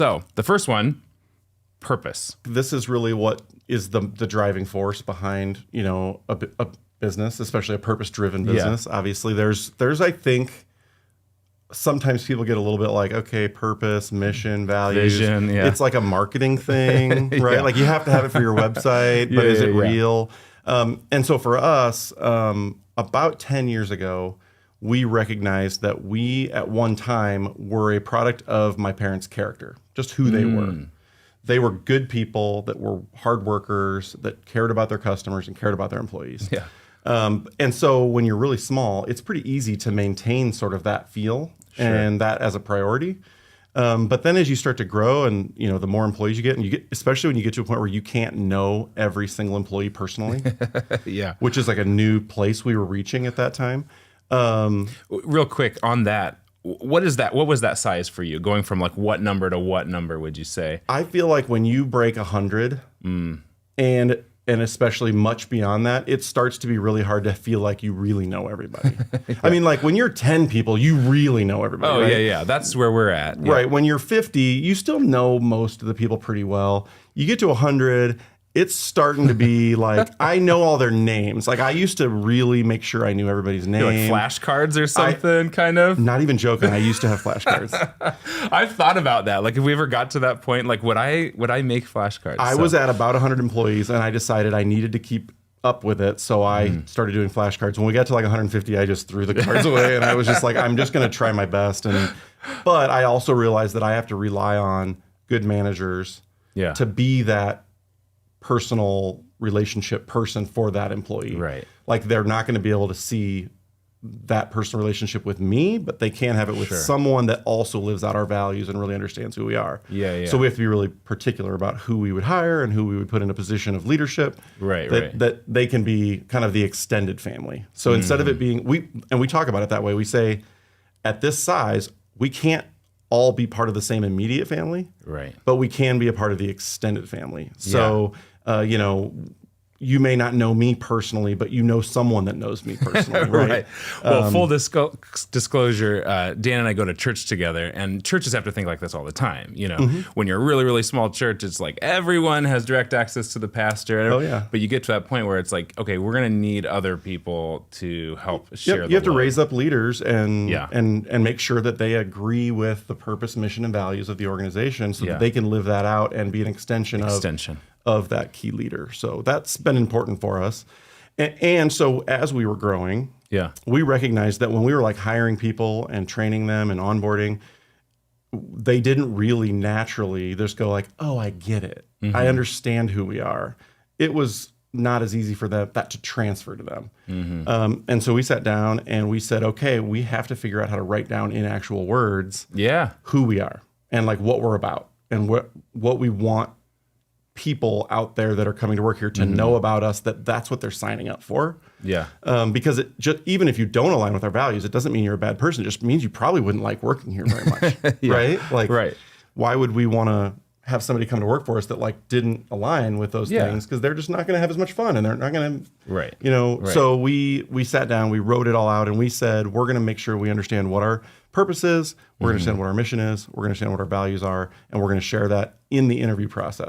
So the first one, purpose. This is really what is the driving force behind, a business, especially a purpose-driven business. Yeah. Obviously, there's I think sometimes people get a little bit like, okay, purpose, mission, values. Vision, yeah. It's like a marketing thing, right? Yeah. Like you have to have it for your website, but is it real? And so for us, about 10 years ago, we recognized that we at one time were a product of my parents' character, just who they were. They were good people that were hard workers, that cared about their customers and cared about their employees. Yeah. And so when you're really small, it's pretty easy to maintain sort of that feel and that as a priority. But then as you start to grow and, the more employees you get, especially when you get to a point where you can't know every single employee personally, yeah, which is like a new place we were reaching at that time. Real quick on that. What is that? What was that size for you? Going from like what number to what number would you say? I feel like when you break 100 and especially much beyond that, it starts to be really hard to feel like you really know everybody. Yeah. I mean, like when you're 10 people, you really know everybody. Oh, right? yeah. That's where we're at. Yeah. Right. When you're 50, you still know most of the people pretty well. You get to 100, it's starting to be like, I know all their names. Like I used to really make sure I knew everybody's name. Like flashcards or something, kind of? Not even joking. I used to have flashcards. I've thought about that. Like if we ever got to that point, like would I make flashcards? I was at about 100 employees and I decided I needed to keep up with it. So I started doing flashcards. When we got to like 150, I just threw the cards away and I was just like, I'm just going to try my best. But I also realized that I have to rely on good managers to be that personal relationship person for that employee. Right. Like they're not going to be able to see that personal relationship with me, but they can have it with someone that also lives out our values and really understands who we are. Yeah. So we have to be really particular about who we would hire and who we would put in a position of leadership. Right. That they can be kind of the extended family. So instead of it being, we talk about it that way, we say at this size, we can't all be part of the same immediate family. Right. But we can be a part of the extended family. So, you may not know me personally, but you know someone that knows me personally, right? Well, full disclosure, Dan and I go to church together, and churches have to think like this all the time. When you're a really, really small church, it's like everyone has direct access to the pastor. Oh, yeah. But you get to that point where it's like, okay, we're going to need other people to help share. You have to raise up leaders and make sure that they agree with the purpose, mission, and values of the organization so that they can live that out and be an extension of that key leader. So that's been important for us. And so as we were growing, we recognized that when we were like hiring people and training them and onboarding, they didn't really naturally just go like, oh, I get it. I understand who we are. It was not as easy for that to transfer to them. And so we sat down and we said, okay, we have to figure out how to write down in actual words who we are and like what we're about and what we want people out there that are coming to work here to know about us, that's what they're signing up for. Yeah. Because even if you don't align with our values, it doesn't mean you're a bad person. It just means you probably wouldn't like working here very much. Right? Like, why would we want to have somebody come to work for us that like didn't align with those things? Because they're just not going to have as much fun and they're not going to, So we sat down, we wrote it all out and we said, we're going to make sure we understand what our purpose is, we're going to understand what our mission is, we're going to understand what our values are, and we're going to share that in the interview process.